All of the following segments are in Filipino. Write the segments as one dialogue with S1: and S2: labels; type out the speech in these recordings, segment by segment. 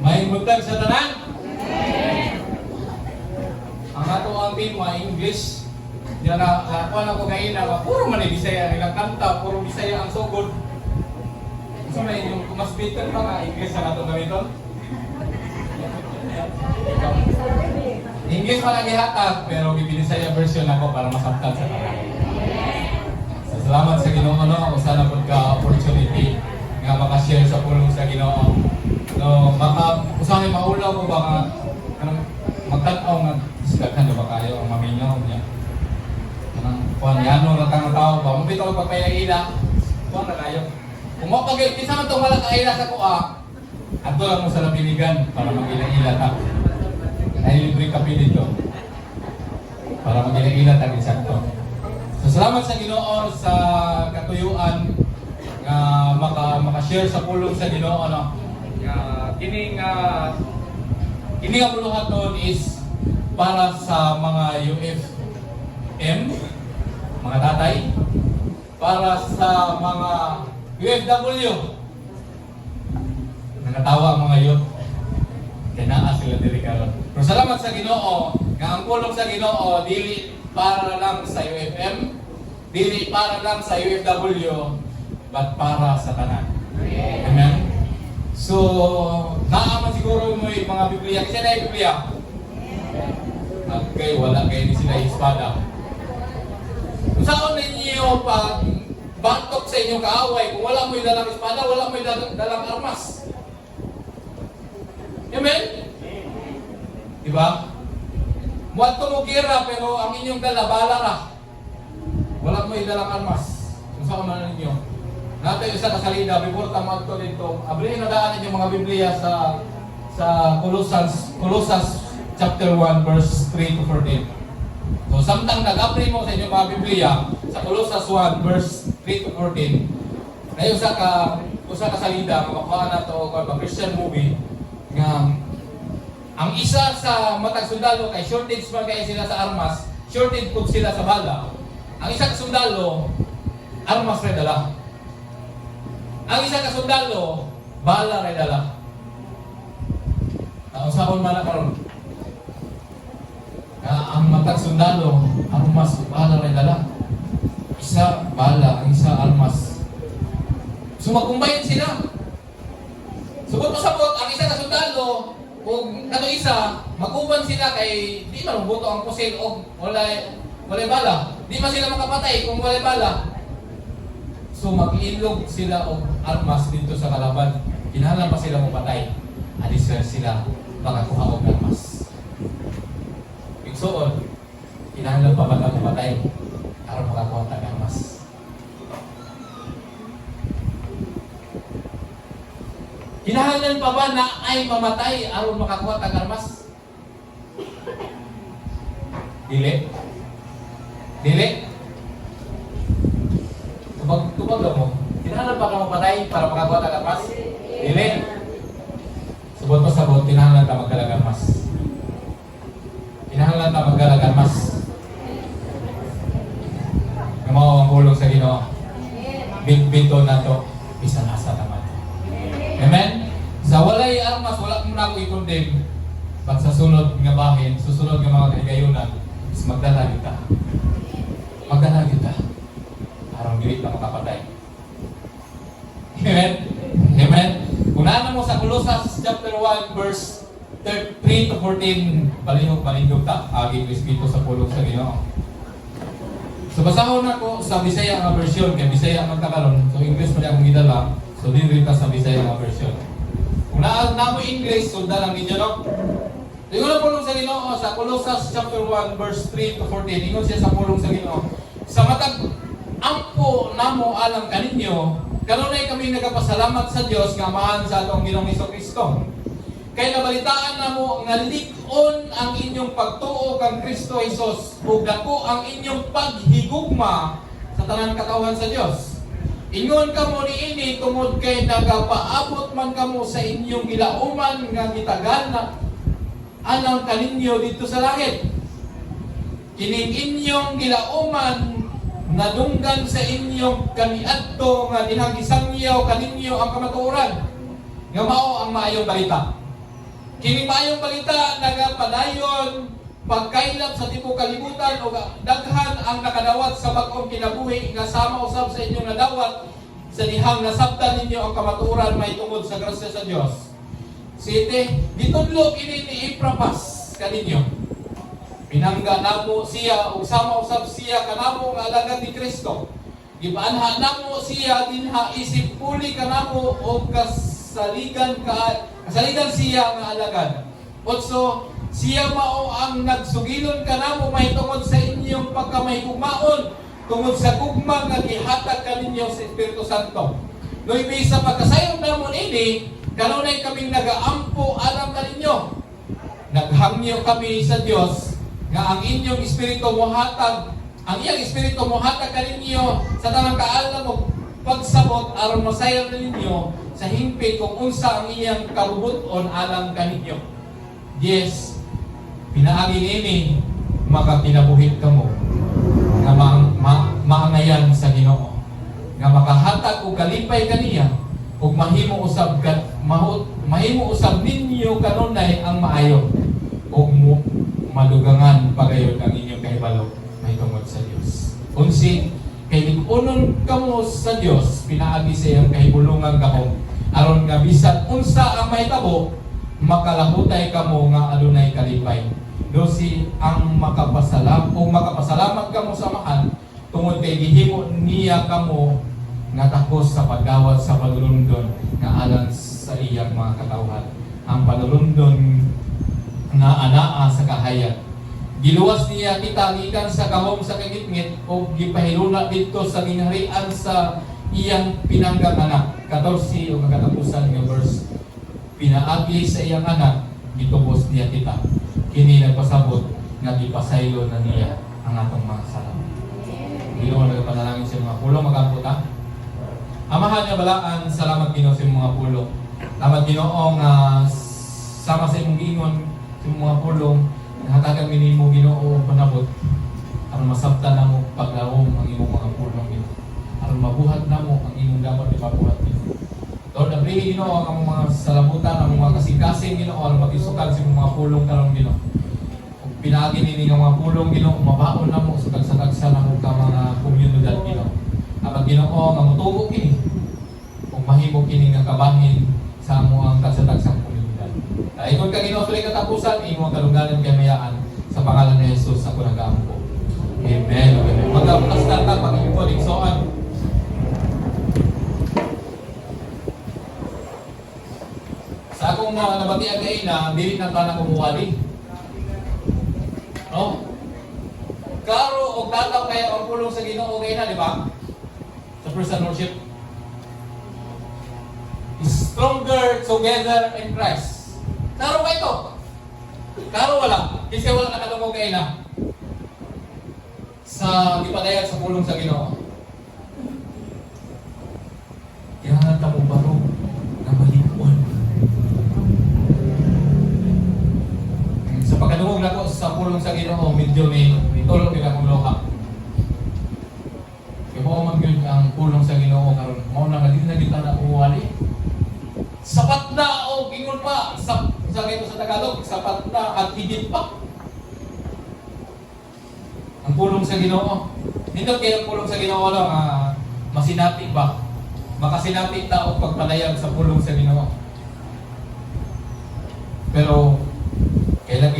S1: May buntag sa tanan? Ang ato ang team mga English. Diyan na kuha na ko kayo na puro man Bisaya nilang kanta, puro Bisaya ang sugod. So na yung mas bitter pa nga English sa ato gamiton. English pa lagi hatag pero Bisaya version ako para masabtan sa tanan. So, salamat sa Ginoo no, sana pud ka opportunity nga maka-share sa pulong sa Ginoo. No, usahay maulaw ko ba nga magtanaw nga daghan ba kayo ang mamingaw niya. Kanang kuan yano ra tang tao ba mo bitaw pagpayagila. Kuan ra kayo. Kung mo pag kinsa man tong wala kaila sa kuha, adto lang mo sa labinigan para magila-ila ta. Ay libre kape dito. Para magila-ila ta sakto. So salamat sa Ginoo sa katuyuan nga maka-share sa pulong sa Ginoo no. Kini nga buluhaton is para sa mga UFM, mga tatay, para sa mga UFW. Nangatawa ang mga youth. Kaya naa sila diri karon. Pero salamat sa Ginoo nga ang pulong sa Ginoo dili para lang sa UFM, dili para lang sa UFW, but para sa tanan. Amen. So, naaman siguro mo yung mga Biblia. Kasi na yung Biblia? Okay, wala kayo ni sila espada. Kung saan ninyo pag bantok sa inyong kaaway, kung wala mo yung dalang espada, wala mo yung dalang armas. Amen? Diba? Muadto mo gira, pero ang inyong dala, balara. Wala mo yung dalang armas. Kung saan man ninyo. Nato isa ka salida before tama to dito. Abli na daan yung mga Biblia sa Colossus chapter 1 verse 3 to 14. So samtang nag-abri mo sa inyong mga Biblia sa Colossus 1 verse 3 to 14. Ay usa ka salida makakuha na to o Christian movie nga ang isa sa matag sundalo kay shortage man kay sila sa armas, shortage pud sila sa bala. Ang isa ka sundalo armas ray dala. Ang isa ka sundalo, bala ray dala. Usahon man na karon. Ang matag sundalo, armas, bala ray dala. Isa bala, ang isa armas. Sumagkumbayan sila. Subot pasabot, ang isa ka sundalo, ug kato isa, maguban sila kay di man buto ang pusil og walay bala. Di man sila makapatay kung walay bala. So mag-ilog sila og armas dito sa kalaban. Kinahanglan pa sila mapatay. Adisir sila makakuha og armas. Igsoon, kinahanglan pa ba mapatay aron makakuha og armas. Kinahanglan pa ba na ay mamatay aron makakuha og armas? Dili. Tubag mo. Kinahanglan pa ka mapatay para makakuha ng armas? Dili. Subot mo sabot, kinahanglan ka magdalag armas. Kinahanglan ka magdalag armas. Kamao ang hulog sa Ginoo. Bito na to, bisan asa naman. Amen? Sa walay armas, wala mo na ako i-condemn. Pag sa sunod nga bahin, susunod nga mga kaligayunan, is magdalag kita. Magdalag kita. Parang dili na makapatay. Amen? Amen? Kung naaman mo sa Colossus chapter 1 verse 3 to 14, palihog ta, aging Espiritu sa pulong sa Ginoo. So basahon ako sa Bisaya nga version, kaya Bisaya ang magkakaroon. So English pa akong gidala, so din rin ta sa Bisaya nga version. Kung na mo English, so dalang ninyo no? Ingon ang pulong sa Ginoo sa Colossus chapter 1 verse 3 to 14, ingon siya sa pulong sa Ginoo. Sa matag ampo namo alang kaninyo, kanunay kami nagapasalamat sa Dios nga amahan sa atong Ginoong Hesukristo. Kay nabalitaan namo nga lig-on ang inyong pagtuo kang Kristo Jesus ug dako ang inyong paghigugma sa tanan katawan sa Dios. Ingon kamo niini tungod kay nagapaabot man kamo sa inyong gilauman nga gitagana alang kaninyo dito sa langit. Kining inyong gilauman nadunggan sa inyong kaniadto nga dinagisangyaw kaninyo ang kamatuoran nga mao ang maayong balita. Kini maayong balita nagapadayon pagkailap sa tibuok kalibutan o daghan ang nakadawat sa bag-ong kinabuhi nga sama usab sa inyong nadawat sa dihang nasabtan ninyo ang kamatuoran may tungod sa grasya sa Dios. Site, gitudlo kini ni Epaphras kaninyo. Pinangga namo siya ug sama usab siya kanamo nga alagad ni Kristo. Gibaanha namo siya dinha isip puli kanamo og kasaligan siya nga alagad. Otso, siya mao ang nagsugilon kanamo mahitungod sa inyong pagkamahigugmaon tungod sa gugma nga gihatag kaninyo sa Espiritu Santo. No ibig sa pagkasayon namon ini, kanunay kaming nagaampo alam kaninyo. Naghangyo kami sa Dios nga ang inyong espiritu mohatag, ang iyang espiritu mohatag kaninyo sa tanang kaalam mo pagsabot aron masayon ninyo sa hingpit kung unsa ang iyang kabubuton alam kaninyo. Yes, pinaagi ini makakinabuhit kamo nga maangayan sa Ginoo, nga makahatag og kalipay kaniya ug mahimo usab ninyo kanunay ang maayo ug madugangan pagayod ang inyong kahibalo mahitungod sa Dios. Unsi kay lig-unon kamo sa Dios pinaagi sa iyang kahibulungan gahom aron nga bisan unsa ang mahitabo makalahutay kamo nga adunay kalipay. Dosi ang makapasalamat kamo sa Amahan tungod kay gihimo niya kamo nga takos sa pagdawat sa panulundon nga alang sa iyang mga katawhan. Ang panulundon nga anaa sa kahayag. Giluwas niya kita gikan sa kahom sa kagitngit o gipahiluna dito sa gingharian sa iyang pinanggang anak. 14 o katapusan nga verse. Pinaagi sa iyang anak, gitubos niya kita. Kini nagpasabot nga gipasaylo na niya ang atong mga salamat. Ginoo nagpanalangin sa mga pulo, magamputa. Amahan niya balaan, salamat Ginoo sa mga pulo. Salamat Ginoo nga sama sa imong giingon sa mga pulong, nahatagan minimo Ginoo panabot aron masabtan namo paglawom ang imong mga pulong Ginoo. Aron mabuhat namo ang imong dapat ipabuhat Ginoo. Lord, nablihi Ginoo ang mga salamutan, ang mga kasing-kasing Ginoo, aron magisukan sa mga pulong karon Ginoo. Kung pinaagi nini nga mga pulong Ginoo, mabaon namo sa kagsa-kagsa namo ka mga komunidad Ginoo. Apan Ginoo nga motubo kini kung mahimo kini nga kabahin sa amo ang kagsa-kagsang komunidad. Ikon ka Ginoo sa katapusan, imo kalunganan kamayaan sa pangalan ni Jesus ako nagaampo. Amen. Magkabukas tata pag-ipo digsoan. Sa akong nabatian kayo na dili na ka na kumuwali. No? Karo o tataw kaya ang pulong sa Ginoo kayo na, di ba? Sa personal worship. Stronger together in Christ. Karo kayo ito. Karo wala. Kasi wala nakatungkog kayo na. Sa ipadayan sa pulong sa Ginoo. Kaya tamo baro na malikuan. Sa pagkadungog na ko sa pulong sa Ginoo, medyo may tulog nila kong loha. Kaya mo man yun ang pulong sa Ginoo karon. Mao na nga din na kita na umuwali. Sapat na o gingon pa sa kito sa Tagalog, sapat na at higit pa. Ang pulong sa Ginoo. Nindot kaya ang pulong sa Ginoo no, masinati ba? Makasinati ta og pagpalayag sa pulong sa Ginoo. Pero kailan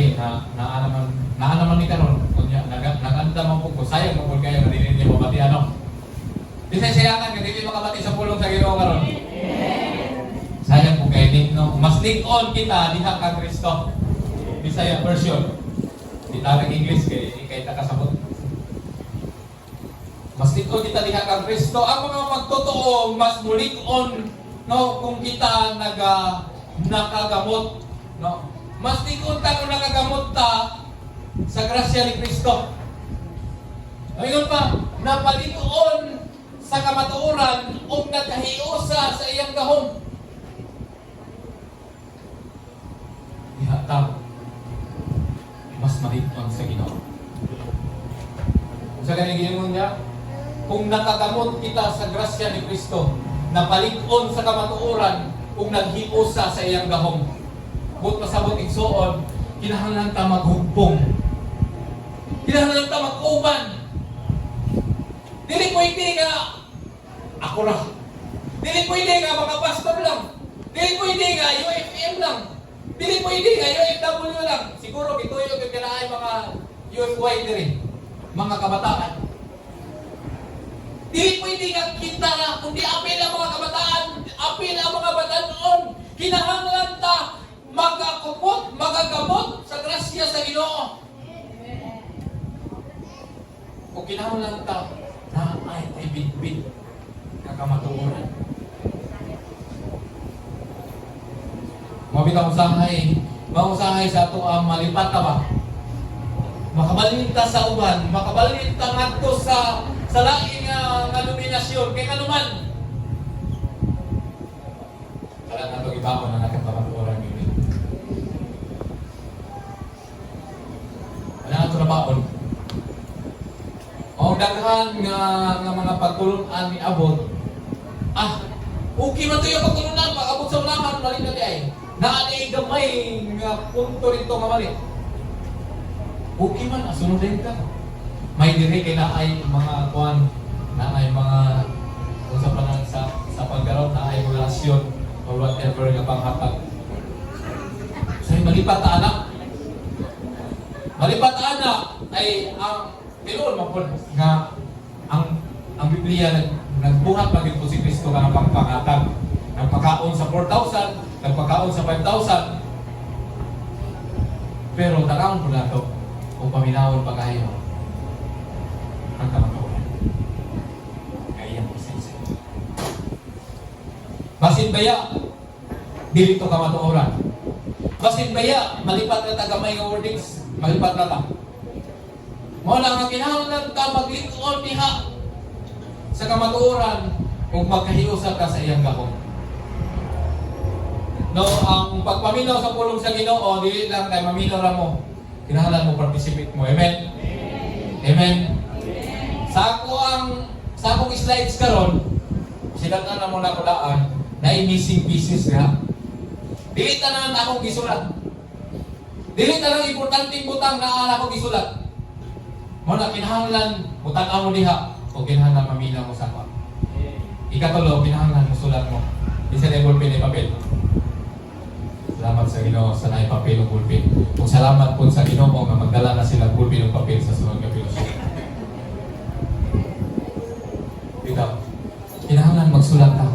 S1: naanaman ni karon kunya naganda man ko sayang mo kaya nga dili niya mabati ano. Bisay sayangan nga dili makabati sa pulong sa Ginoo karon. Sayang po kay no, mas lig-on kita diha kang Kristo. Bisaya version. Ditarang English kay ta kasabot. Mas lig-on kita diha kang Kristo. Ang mga magtotoo mas mulig-on no kung kita nakagamot no. Mas lig-on ta kung nakagamot ta sa grasya ni Kristo. Ayun pa, napalig-on sa kamatuoran o nagkahiusa sa iyang gahom. Ihatag mas malig-on sa Ginoo. Sa ganyan gingon niya, kung nakagamot kita sa grasya ni Kristo, napalig-on sa kamatuoran o naghiusa sa iyang gahom. but pasabot igsuon, kinahanglan ta maghugpong. Kinahanglan ta mag-uban. Dili pwede ka ako ra. Dili pwede ka mga pastor lang. Dili pwede ka UFM lang. Dili pwede ka UFW lang. Siguro gituyo ka kinaay mga UFY diri, mga kabataan. Dili pwede nga kita na, kundi apil ang mga kabataan, apil ang mga batanon. Kinahanglan ta magakupot, magagamot sa grasya sa Ginoo. O kinahanglan ta na ay bit-bit kakamatuoran. Mabitaw usahay sa ato ang malipat ta ba? Makabalin ta sa uban, makabalin ta ngadto sa laing nga nominasyon kay kanuman. Kala na ito ibaon na nakakamatuoran yun. Wala na ito na baon. O daghan nga mga pagtulungan ni abot. Okay man ito yung pagtulungan, pag-abot sa unahan, mali na di ay. Naanay gamay nga punto rito nga mali. Okay man, asunod rin ka. May diri kay naay mga kuan, naay mga usapan sa pagkaroon, naay relasyon o whatever nga panghatag. So malipat ta anak. Malipat ta anak ay ang tinuod mapod nga ang Biblia nagbuhat pa gyud si Kristo nga pangpangatag. Nagpakaon sa 4,000, nagpakaon sa 5,000. Pero tarang po na ito kung paminawon pa kayo ang kamatuoran. Kaya po sa isa. Basin baya, dili to kamatuoran. Basin baya, malipat na tagamay nga wordings, malipat na ta. Mao lang ang kinahanglan ta maglingkod diha sa kamatuoran ug magkahiusa ka sa iyang gahom. No, ang pagpaminaw sa pulong sa Ginoo dili lang kay maminaw ra mo. Kinahanglan mo participate mo. Amen. Amen. Sa akong slides karon, silang na mo na kulaan na missing pieces ha. Dili tanan akong gisulat. Dili tanan importanteng butang na akong gisulat. Mo na kinahanglan butang mo diha o kinahanglan maminaw mo sa ako. Ikatulo, kinahanglan mo sulat mo. Isa na yung pulpin papel. Salamat sa Ginoo sa naay papel o pulpin. Kung salamat po sa Ginoo nga magdala na sila pulpin o papel sa sunod nga pilosopo. Ikaw, kinahanglan magsulat ka.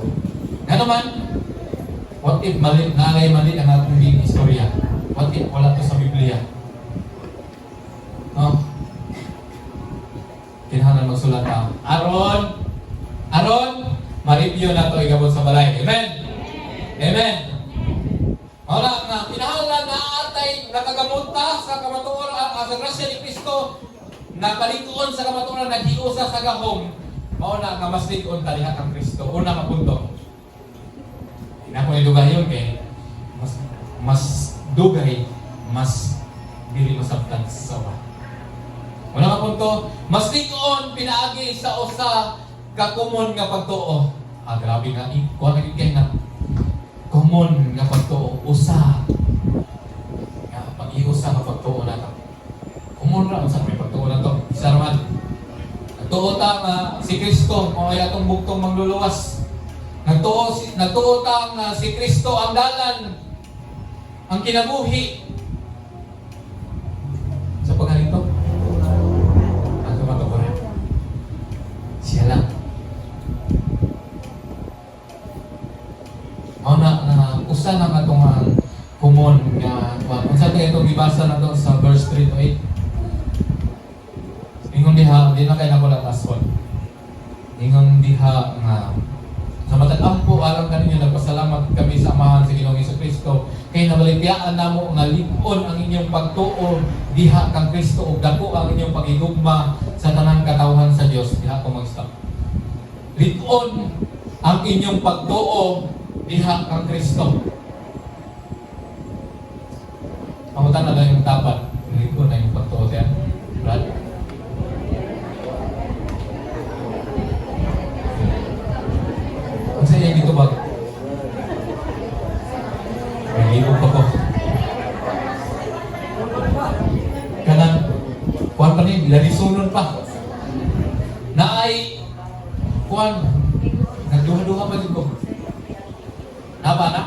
S1: Nga naman, what if mali ang ating istorya? What if wala to sa Biblia? No? Kinahanglan magsulat ka. Aron, ma-review na to igabot sa balay. Amen? Amen? Wala nga, kinahanglan na atay nakagamot ta sa kamatuoran, sa grasya ni Kristo, nakalingkon sa kamatuoran, naghiusa sa gahom. Mao na nga mas likon ta diha kang Kristo. Una nga punto. Ina ko idugay yun kay mas dugay, mas dili masabtan sa uban. Una nga punto, mas likon pinaagi sa usa ka common nga pagtuo. Grabe nga kuha na kay na common nga pagtuo, usa nga pag-iusa nga pagtuo nato. Common ra unsa may pagtuo nato. Isa ra man nagtuo ta nga si Kristo mao ay atong bugtong mangluluwas. Nagtuo ta nga si Kristo ang dalan, ang kinabuhi. Sa paghalito ang kamatuoran siya lang. Na usa na katong common nga unsa kay itong gibasa na to sa verse 3 to 8. Ingon diha, di na kay nakulatasod. Ingon diha nga sa matag po alam kaninyo nagpasalamat kami sa amahan sa Ginoong Jesucristo kay nabaligyan namo nga lig-on ang inyong pagtuo diha kang Kristo ug dako ang inyong pagigugma sa tanang katawhan sa Dios. Diha ko mag-stop. Lig-on ang inyong pagtuo diha kang Kristo. Pamutan na lang yung tapat. Lig-on na yung pagtuo diha. Brad? Ang saya dito ba? May libog pa ko. pa niya, ladisunon pa. Na ay, kuwan, nagduha-duha pa din ko. Naba na?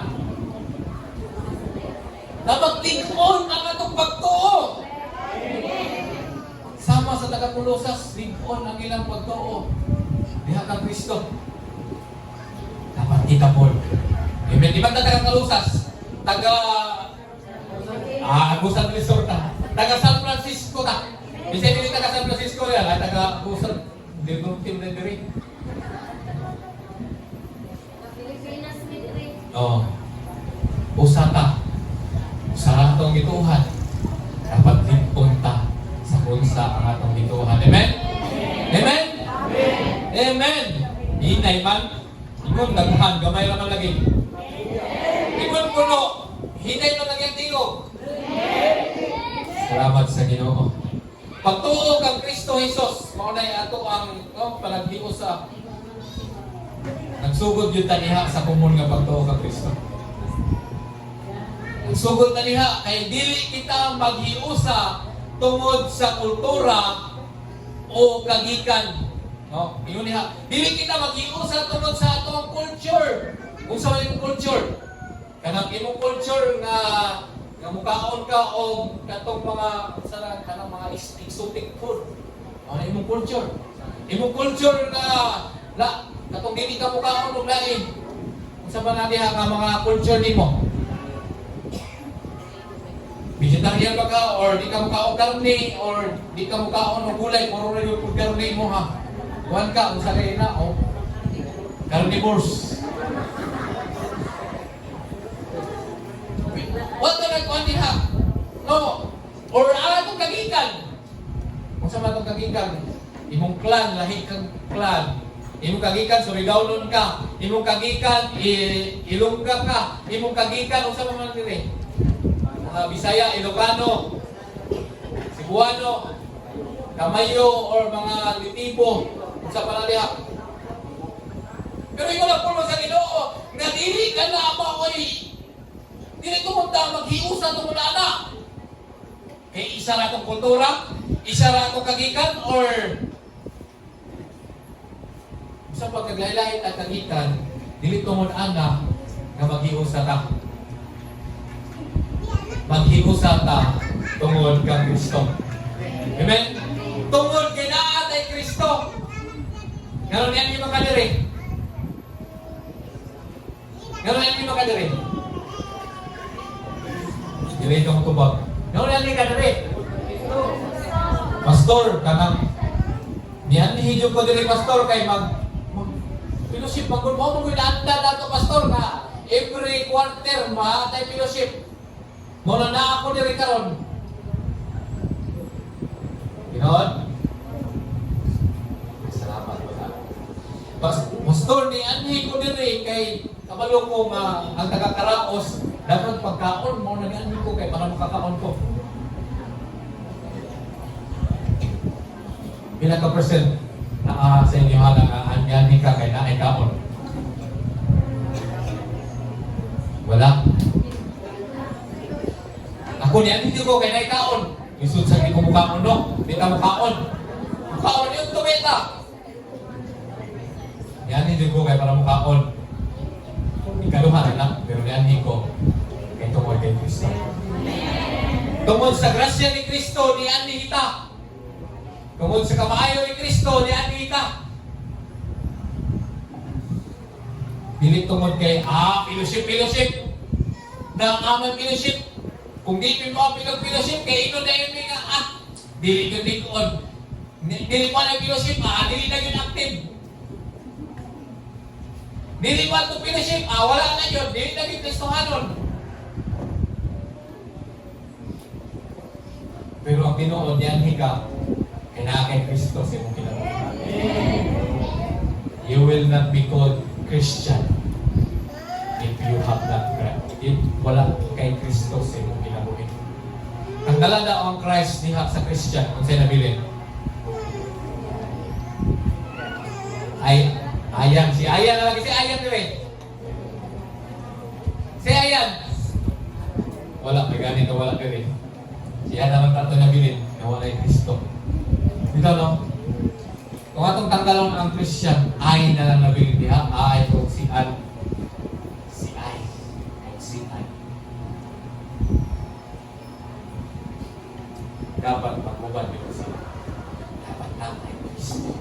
S1: Napagtingkon ang atong pagtuo. Sama sa taga-Kolosas, tingkon ang ilang pagtuo. Diha kang Kristo. Dapat kita po. Amen. Di ba taga-Kolosas? Agusan Resort ta. Taga San Francisco ta. Bisa dili taga San Francisco ya, taga Agusan Dirnum-Tim na diri.
S2: Pilipinas diri.
S1: Oh. Usata. Sa atong gituhan. Dapat dipunta sa kunsa ang atong gituhan. Amen? Amen? Amen. Hinay man. Ingon daghan gamay ra man lagi. Ingon kuno. Hinay man lagi ang tingog. Salamat sa Ginoo. Pagtuo kang Kristo Jesus, mao nay ato ang palaghios sa nagsugod yun taniha sa kumun nga pagtuo kang Kristo. Nagsugod taniha kay dili kita maghiusa tungod sa kultura o kagikan. No, ingon niya, dili kita maghiusa tungod sa atong culture. Unsa man yung culture? Kanang imong culture nga mukaon ka o katong mga kanang mga exotic food. Ano imong culture? Imong culture na katong dili ka mukaon og lain. Unsa ba na diha nga mga culture nimo? Vegetarian ba ka or di ka mukaon karne or di ka mukaon og gulay puro ra yung karne mo ha. Kuan ka unsa kay na o carnivores. What the nagkuhan diha? No. Or atong kagikan. Kung sa matong kagikan, imong clan, lahi kang clan. Imong kagikan, Surigao-non ka. Imong kagikan, Ilongga ka. Imong kagikan, kung sa man diri? Bisaya, Ilocano, Cebuano, Kamayo, or mga Litibo. Kung sa panaliha. Pero yung wala puno sa Ginoo, nga dili ka na maoy. Dili tumunta maghiusa tungod ana. Kay isa ra tong kultura, isa ra tong kagikan or sa pagkaglaylay at kagikan, dili tungod ana nga maghiusa ta. Maghiusa ta tungod kang Kristo. Amen. Tungod kay naa tay Kristo. Karon yan yung makadiri. Karon yan yung makadiri. Dili kang tubag. Nauna ni ka diri. Pastor, kanang niyan hidyo ko diri pastor kay fellowship magud mo mo anda dato pastor na every quarter tay fellowship. Mo na ako diri karon. Ginoon. Salamat po. Pastor ni anhi ko diri kay kabalo ko nga ang taga-Karaos dapat pagkaon mo na niyan ko kay para makakaon ko. Pila ka percent na sa inyo hala nga anyan ka kay naay kaon? Wala. Ako niyan hindi ko kay naay kaon. Isud sa ko mukaon no, di ta mukaon. Mukaon yung tumeta. Yan hindi ko kay para mukaon. Ikaduha na, pero niyan ko kay tungod kay Kristo. Tungod sa grasya ni Kristo, niyan ni kita. Tungod sa kamaayo ni Kristo, niyan ni kita. Dili tungod kay fellowship. Na amang fellowship. Kung di mo fellowship, kay ino na yun nga, dili yun likod. Dili mo na fellowship, dili na yun active. Dili mo ito fellowship, wala na yun, dili na yun Kristohanon. Pero ang tinuod yan, higa, kaya kay Kristo sa imong kinabuhi. You will not be called Christian if you have not Christ. If wala kay Kristo sa imong kinabuhi. Ang dalada ang Christ diha sa Christian, kung sa'yo nabilin. Ayan, si Ayan na lagi. Si Ayan doon Si Ayan. Wala, may ganito, wala doon Si Ayan naman tato nabilin, na wala yung Kristo. Ito no? Kung atong tanggalon ang Christian, ay na lang nabiling diha, ay o si An. Si ay. Si ay. Dapat pagubad dito sa dapat na ay Kristo.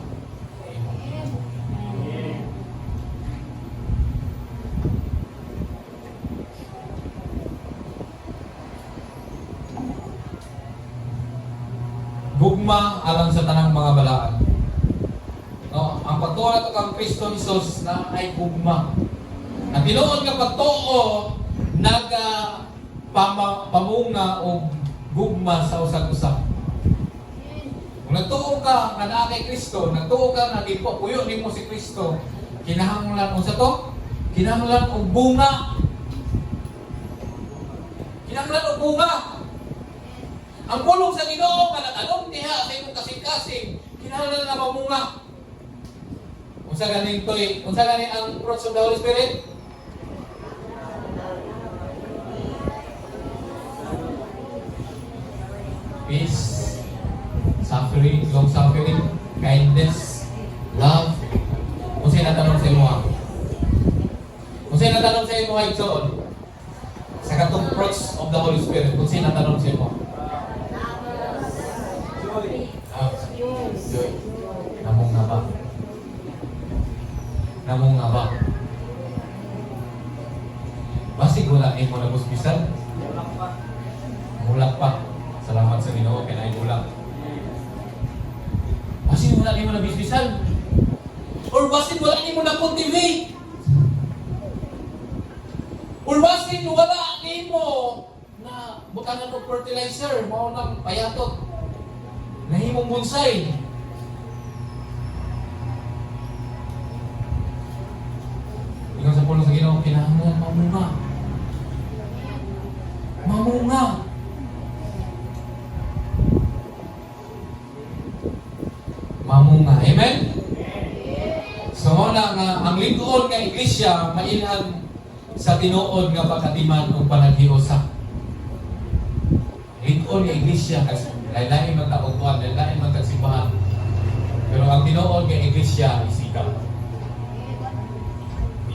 S1: Gugma alang sa tanang mga balaan. No, ang pagtuo nato kang Kristo Jesus na ay gugma. Ang tinuod nga pagtuo pamunga o gugma sa usag-usab. Kung nagtuo ka nga naa kay Kristo, nagtuo ka nga di puyo nimo si Kristo, kinahanglan unsa to? Kinahanglan og bunga. Kinahanglan og bunga. Ang pulong sa Ginoo nga nag-alom diha sa imong kasing-kasing, kinahanglan na mamunga. Unsa ganing toy? Unsa gani ang fruits of the Holy Spirit? Peace, suffering, long suffering, kindness, love. Unsay natanong sa imo? Unsay natanong sa imo igsoon? Sa katong fruits of the Holy Spirit, unsay natanong sa imo? Joy. Namong nga ba? Namong nga ba? Basig wala mo na busbisan? Mulak pa. Salamat sa Ginoo kay naay mulak. Basig wala mo na busbisan? Or basig wala mo na cultivate? Or basig wala mo na butangan og fertilizer, mao nang payatot. Nahimong bonsai. Ikaw sa puno sa Ginoo, kinahanglan mamunga. Mamunga. Mamunga. Amen? So na nga, ang lingkod nga iglesia, mailhan sa tinuod nga pagkatiman o panaghiusa. Lingkod nga iglesia, kasi lain-lain man taugtuan, lain-lain man tagsimbahan. Pero ang tinuod nga iglesia is ikaw.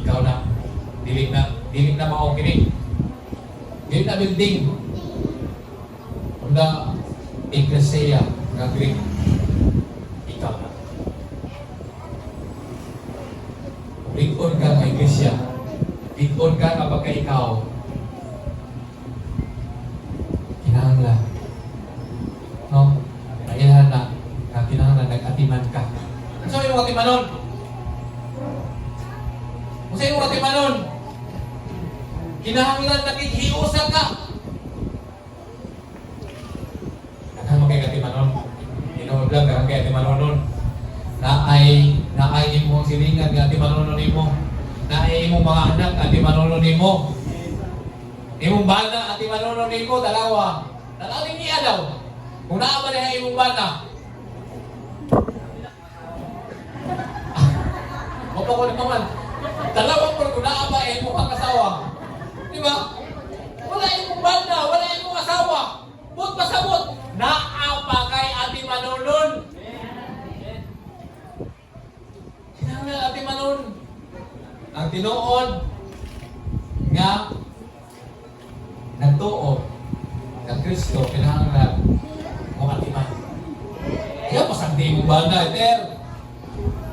S1: Ikaw na. Dilig na mao kini. Dili na building. Unda iglesia nga Greek. Ikaw na. Lingkod ka nga iglesia. Lingkod ka nga pagka ikaw. Kinahanglan. No? Kailangan na kinahanglan nag-atiman ka. Ano sa yung atimanon? Kung sa yung atimanon, kinahanglan nakikhiusan ka. Ano mo kay atimanon? Inood lang ka kay atimanon nun. Naay imong silingan nga atimanon nimo. Naay imong mga anak atimanon nimo. Imong bana atimanon nimo dalawa. Dalawin niya daw. Kung naaba na imong bana. Opo ko naman. Dalawang por kung naaba imong ang asawa. Di ba? Wala imong bana, wala imong asawa. But pasabot, naapa kay Ate Manonon. Kinahanglan Ate Manon. Ang tinuod nga nagtuo ng Kristo, kinahanglan mo atiman. Ayaw pasagdi mong bana, Eter.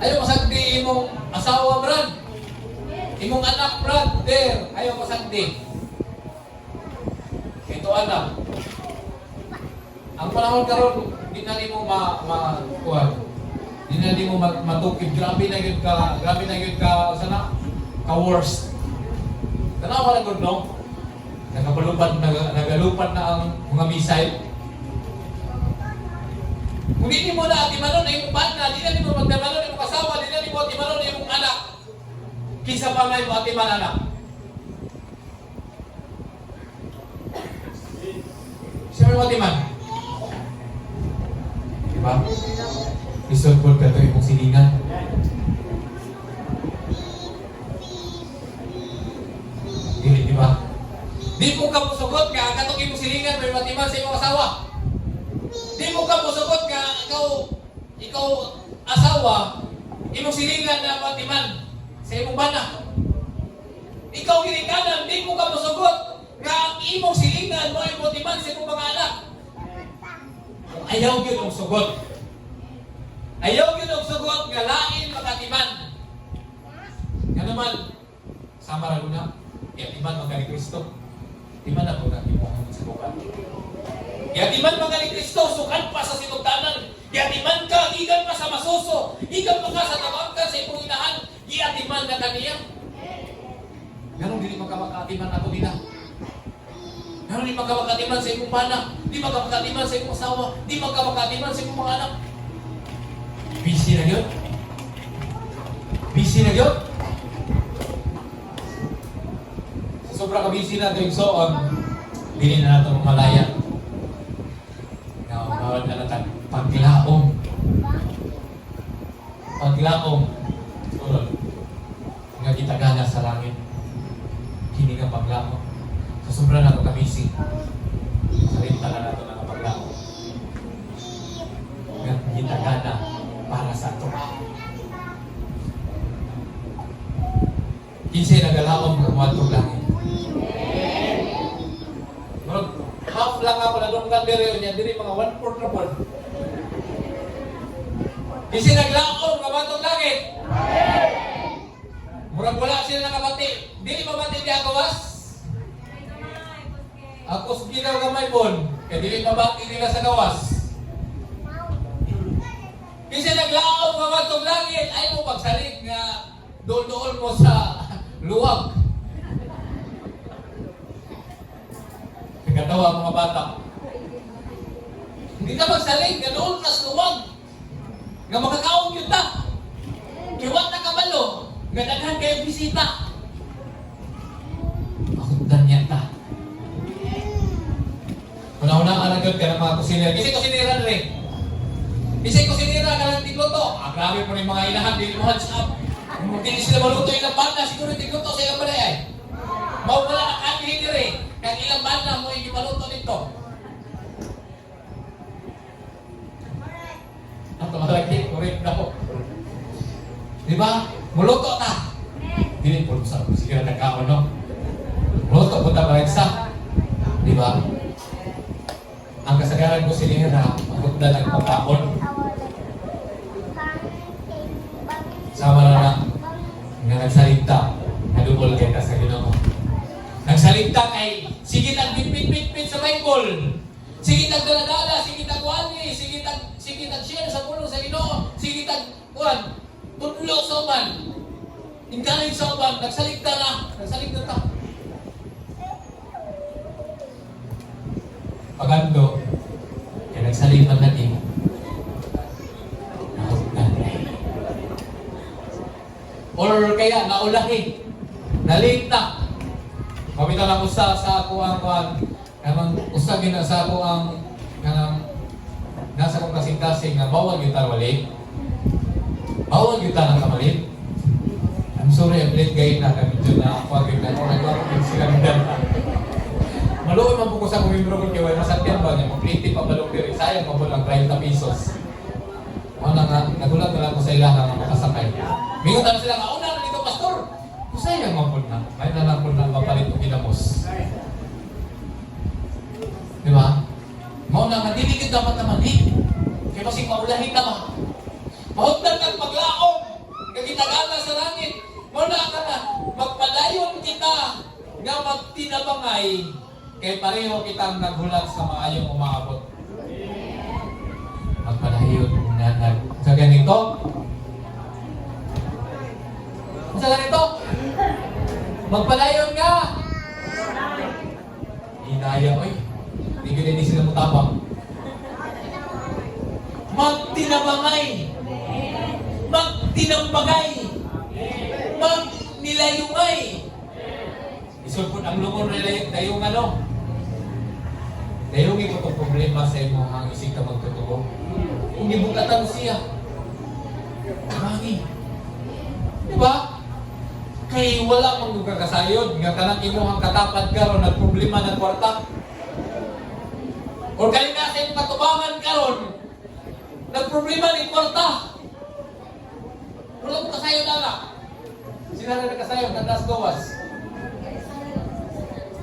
S1: Ayaw pasagdi mong asawa, Brad. Imong anak, Brad, Ter. Ayaw pasagdi. Ito, anak. Ang panahon karon, di na mo kuwan. Di na mo matukib. Grabe na yun ka, sana, ka-worst. Tanawa na gud, no? Nagalupad na ang mga missile. Kung di mo na atimanon na yung bana, di na mo magdamanon yung kasawa, di na mo atimanon yung anak. Kisa pa may mo atiman anak. Siya may mo atiman. Diba? Isod po ka ito yung silingan. Di ba? Di mo ka musugot ka, katong imong silingan may matiman sa imong asawa. Di mo ka musugot ka, ikaw ikaw asawa, imong silingan na matiman sa imong bana. Ikaw ginikanan, di mo ka masugot nga ang imong silingan mo ay matiman sa imong mga anak. Ayaw yun ang sugot. Ayaw yun ang sugot nga lain makatiman. Nga naman, sama ra na, timan mga ni Kristo. Timan na po na imuhang sa bukan. Timan mga ni Kristo, sukan pa sa sinugtanan. Timan ka, igan pa sa masuso. Igan pa ka sa tabangkan sa imong inahan. Timan na kaniya. Ganun dili magkamakatiman ako nila. Ganun di magkamakatiman sa imong bana. Di magkamakatiman sa imong asawa. Di magkamakatiman sa imong mga anak. Busy na yun. Busy na yun. Sobra ka-busy na ito yung soon, hindi na natin malaya. Bawal na natin paglaong. Paglaong. Surod. Nga gitagana sa langit. Kini nga paglaong. So sobra na ito ka-busy. Salita na natin ang paglaong. Nga gitagana para sa ito. Kinsay nagalaong ng matong langit. Half lang ako na doon nga diri niya, diri mga 1/4 na po. Kasi naglaom nga batong langit. Murag wala sila nakabati. Dili mabati di agawas. Ako ginaw gamay bon, kay dili mabati nila sa gawas. Kasi naglaom nga batong langit, ay mo pagsalig nga doon mo sa luwag. Katawa mga bata. Hindi ka magsalig, ganoon mas luwag. Nga makakaong yun ta. Kiwat na kabalo, nga daghan kayo bisita. Makundan niya ta. Una-una ka nagod ka ng mga kusinera. Kasi kusinera rin. Kasi kusinera ka ng tigluto. Grabe po rin mga ilahan, di mo hands up. Hindi sila maluto ilang banda, siguro tigluto sa ilang balay. Mau wala na kami rin. Kaya ilang banda mo yung maluto nito. Ang tumalaki, correct na po. Diba? Muluto ta. Dili po sa sige na nagkaon, no? Muluto po ta baragsa. Diba? Ang kasagaran ko sinira, magpunta ng pagkaon. Sama na nga nagsalita, nadubol kayo sa Ginoo. Nagsalita kay, sige tag bit-bit-bit sa Bible. Sige tag dala-dala, sige tag wali, sige tag share sa pulong sa Ginoo, sige tag kuan, tudlo sa uban. Encourage sa uban, nagsalita na, nagsalita ta. Pagando, kaya nagsalita na din. Or kaya naulahi, nalate na. Pamita lang usa sa ako ang kuan, kanang usa gina sa ako ang kanang nasa kong kasing-kasing nga bawal gyud ta wali. Bawal gyud ta nang kamalit. I'm sorry, I'm late guys na kami dyan na ako agad na ako nagwapag sila ng danta. Maluoy man po ko sa kumimbro ko kaya wala masakyan ba niya, mag-plate pa balong diri, sayang pa po lang 30 pesos. Wala nga, nagulat na lang ko sa ilaha nga makasakay. Mingutan sila nga, una na dito, pastor! Sayang man po na, may na lang po na mapalit o kinamos. Di ba? Mauna nga, diligid dapat naman eh. Kaya masing maulahin na ba? Mahutdan kang paglaong, kagitagana sa langit. Mauna ka na, magpadayon kita nga magtinabangay kay pareho kitang naghulat sa maayong umaabot. Magpadayon na sa ganito. Sa ganito, magpadayon nga. Hinaya ko eh. Hindi ko din sila mutapang. Magtinabangay. Magtinambagay. Magnilayungay. Isulpon ang lumon na dayong ano. Dayungin ko itong problema sa imo ang isig ka magtutubo. Kung ibukatan siya. Mangi. Diba? Kay wala mong kakasayod. Nga kanang imo ang katapad karon nagproblema ng kwarta. O kaya na sa iyong katubangan karon. Nagproblema ni kwarta. Wala mo kasayo na lang. Sila na nakasayo, tandas gawas.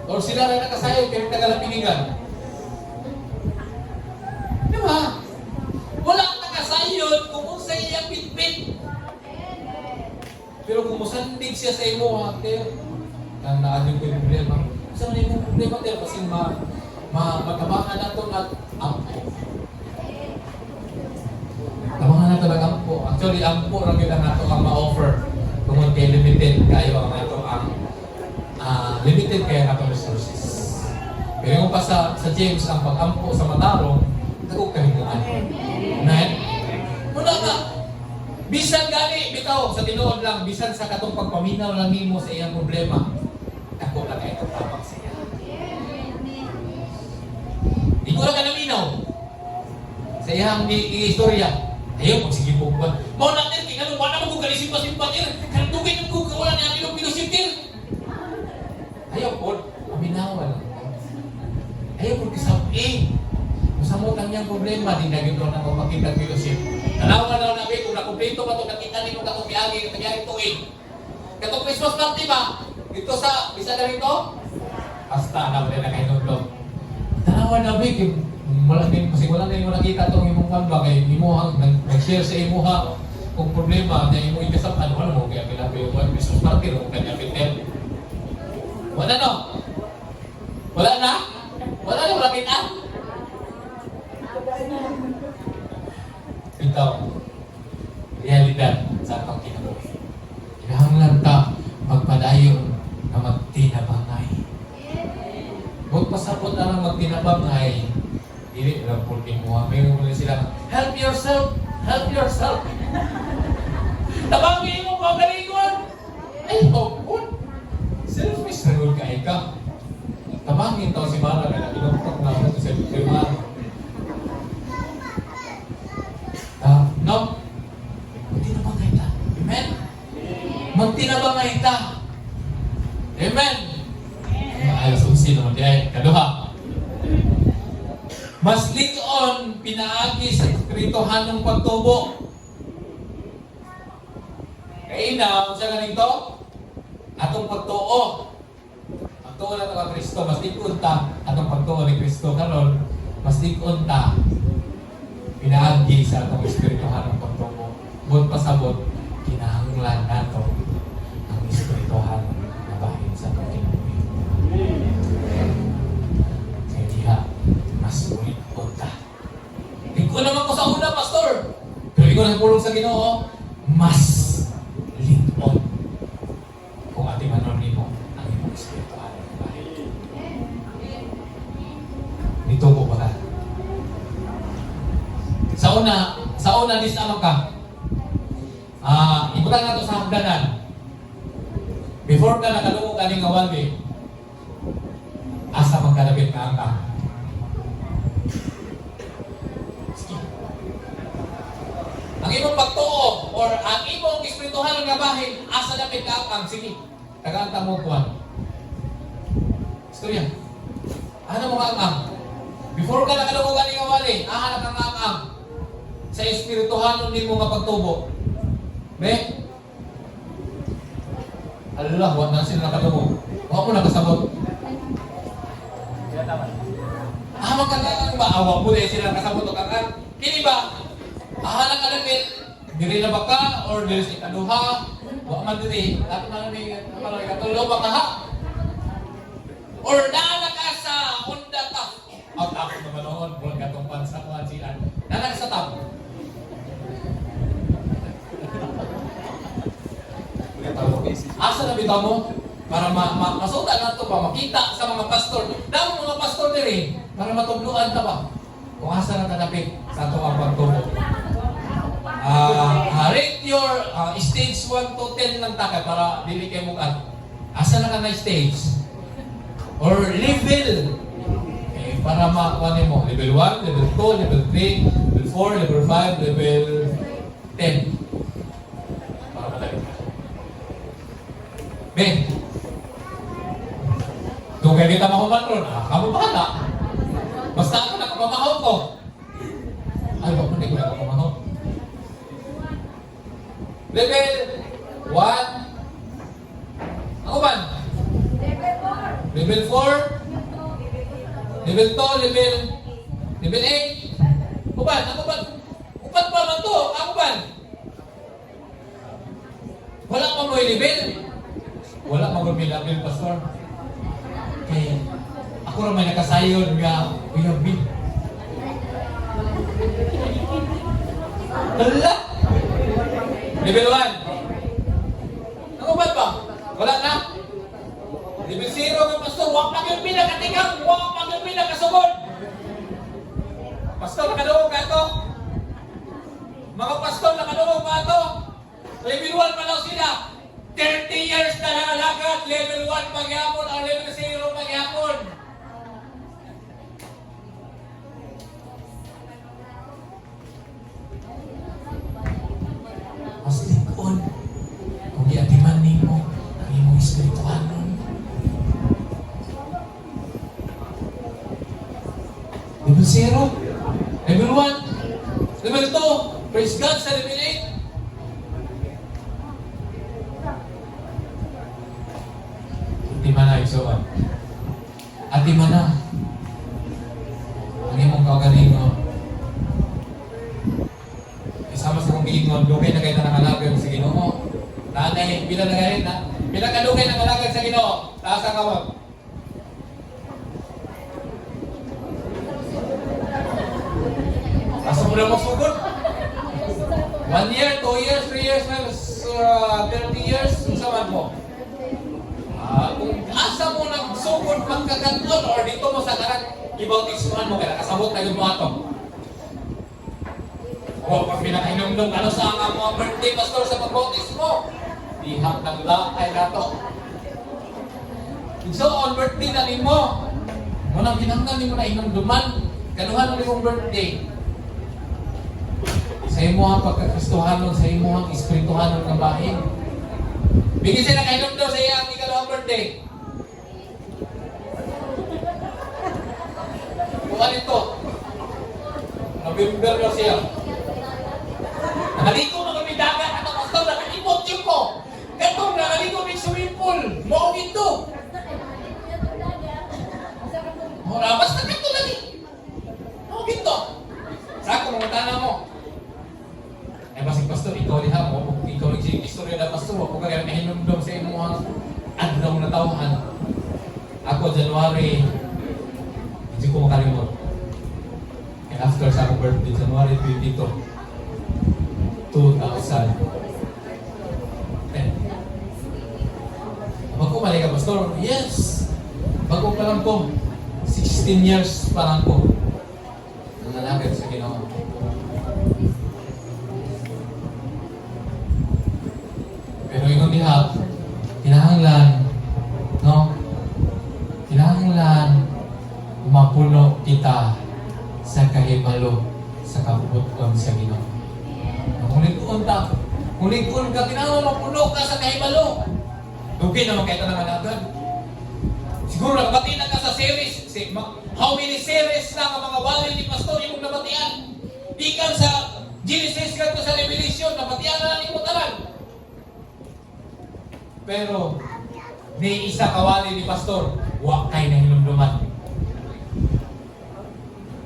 S1: O sila na nakasayo, kaya tagalapinigan. Di ba? Wala ang nakasayod kung sa iya pitpit. Pero kung musandig siya sa imo, Teo, ang naadyo ko yung problema. Saan na yung problema, Teo? Kasi magkabangan nato at ampo. Tabangan nato ng ampo. Actually, ampo lang yun ang nato ang ma-offer. Kung kay limited kayo ang nato ang limited kaya nato resources. Pero yung pa sa James, ang pag-ampo sa matarong, nagong kahinguan. Right? Muna ka. Bisan gani, bitaw, sa tinuod lang, bisan sa katong pagpaminaw lang nimo sa iyang problema, ako lang ay tapang sa iya. Di ko lang ka naminaw sa iyang istorya. Ayaw, magsige po ba? Mau natin, kinalong, wala naman kong kalisip-pasimpatir. Kanatugin ng kong kawalan niya, pinong-pinusiptir. Ayaw po, paminawan lang. Ayaw po, kisap Masamot ang niyang problema, di na gito na magpakita ng fellowship. Nalawa na namin kung nakumpleto ba ito, nakita nito katong biyagi tuwing. Katong Christmas party ba? Dito sa, isa na rito? Basta na wala na kayo nundong. Nalawa na namin, kasi wala na yung nakita itong imong kanba, kay imuha, nag-share sa imuha kung problema na imo ikasapan, wala mo kaya pinabi yung Christmas party, o kanya pitel. Wala no? Wala na? Wala na, wala kita? Ito, realidad sa atong kinabuhi. Kinahanglan ta magpadayon na magtinabangay. Huwag pasapot na lang magtinabangay. Dili lang po kinuha. Mayroon mo sila, help yourself! Help yourself! Tabangin mo mga galingon! Ay, oh, selfish na nun ka. Tabangin to si Mara na pinagpag na ako sa Mara. No? Magtinabangay ta. Amen? Magtinabangay ta. Amen? Ayos kung sino mo diyan. Kaduha. Mas ligon pinaagi sa espirituhan ng pagtubo. Kaya na, siya ganito, atong pagtuo. Pagtuo na ito ka Kristo, mas ligon ta. Atong pagtuo ni Kristo karon, mas ligon ta. Pinaagi sa atong espirituhan ng pagtubo. Buot pasabot, kinahanglan nato ang espirituhan na bahin sa atong kinabuhi. Kaya diha, mas ulit punta. Ikaw naman ko sa una, Pastor. Pero ikaw nagpulong sa Ginoo, mas lingon kung ating anonimo ang imong espirituhan na bahin. Dito ko ba ka? Sa una dis ano ka? Ibutan nato sa hagdanan. Before ka nakalungo kaning awali, asa magkalapit na ang ang imong pagtuo or ang imong espirituhan nga bahin, asa dapit ka ang sige. Tagaanta mo kuan. Istorya. Ano mo ang before ka nakalungo kaning awali, ahanap kang ang sa espirituhanon nimo nga pagtubo. Be? Allah, wala na sila nakatubo. Huwag mo nakasabot. Magkakaan ba? Huwag mo dahil sila nakasabot o kakaan. Kini ba? Ahalang alagit. Diri na ba ka? Or diri sa ikaduha? Huwag man diri. Lahat na ni katulo ba ka ha? Or naala ka sa Honda Tap. Out ako naman noon. Buwan katong pansa ko ang silan. Naala ka sa Tap. Asa na bitaw mo? Para masuta na ito ba? Makita sa mga pastor. Damo mga pastor diri para matubluan ta ba? Kung asa na tanapit sa itong ang pagtubo. Rate your stage 1 to 10 lang takay para dili kayo mukat. Asa na ka na stage? Or level? Para makuha mo. Level 1, level 2, level 3, level 4, level 5, level 10. Para madali ka. Ben, kung kaya kita mahuman ron, kamu bata. Basta ako nakapamahaw ko. Ay, wag mo, hindi ko nakapamahaw. Level 1. Ako ba? Level 4. Level 2, level 8. Uban, ako ba? Uban pa man to, ako ba? Wala pa mo yung level. Wala pa mo yung level, Pastor. Kaya, ako naman nakasayon nga, Kuya Bill. Hala! Level 1. Ako ba ba? Wala na? Level 0 ng Pastor, huwag pa yung pinakatikang, huwag pa yung pinakasugod. Pastor, nakadungog ka ito. Mga pastor, nakadungog ka ito. Level 1 pa daw sila. 30 years na nakalakad. Level 1 pagyapon, ang level 0 pagyapon. Mas likon, kung iatiman mo ang imong espiritual nun. Level 0, level 1, level 2, praise God sa level 8. Atiman na igsoon. Atiman na. Ang imong kaugalingon. Isama sa kong giingon, dugay na kayo na nangalagay sa Ginoo. Nanay, pila na kayo na. Pila ka dugay na nangalagay sa Ginoo. Taas ang kamot. Asa mo na magsugod? 1 year, 2 years, 3 years, 30 years, usaman mo. Kung asa mo nagsugod magkaganton or dito mo sa karang ibautismuhan mo, kaya kasabot na yung mga ito. O, pag pinakainom-nom, ano sa ang mga birthday, pastor, sa pagbautismo? Dihap ng lakay na ito. So, on birthday na rin mo. Munang ginanggan mo na inom-duman. Kanuhan mo rin mong birthday. Sa imo ang pagkakristohanon, sa imo ang espirituhanon ng bahin. Bigyan sila kainom daw sa iyang ikaluhang birthday. Buwan ito. November na siya. Nakaligo na kami dagat at ang pastor, nakalimot yun ko. Katong nakaligo may swimming pool. Mo ito. Basta kanto lagi. Mo ito. Sa ako, mga tanang mo. Eh, basing pastor, ikaw liha mo. Ikaw nagsing istorya na pastor. Huwag ko kaya nahinumdum sa imo ang adlaw na tawhan. Ako, January, hindi ko makalimot. And after sa akong birthday, January 22, 2010. Bago mali ka, pastor? Yes! Bago pa lang ko. 16 years pa lang ko. Nangalagad sa Ginoo. Pero yung diha, kinahanglan, no? Kinahanglan mapuno kita sa kahibalo sa kabubuton sa Ginoo. Kung likon ta, kung likon ka, kinahanglan mapuno ka sa kahibalo. Dugay naman kayo na managad. Siguro nakabati na ka sa series. How many series na ang mga wali ni Pastor yung nabatian? Ikan sa Genesis ka sa Revelation, nabatian na ni mo talan. Pero, ni isa kawali ni Pastor, huwag kayo na hinumduman.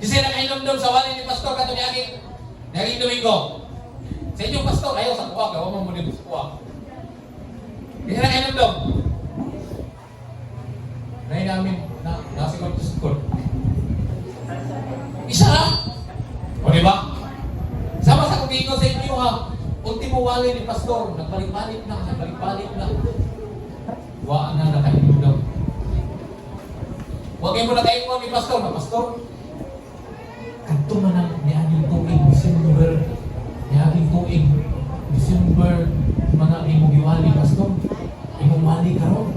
S1: Kasi nakahinumdum sa wali ni Pastor, kato niyaging Domingo. Sa inyong Pastor, ayaw sa kuwa, kawa mo muli sa kuwa. Kasi nakahinumdum. Ngayon namin, nasikot-sikot. Isa ha? O diba? Sama sa kumingo sa inyo ha. Ultimo wali ni Pastor, nagbalik-balik na. Waan na nakahinumdum. Huwag kayo mo nakahinumdum ni Pastor. Na Pastor, kanto man ang niyaging tuig, December, mga imong iwali, Pastor. Imong wali ka ron.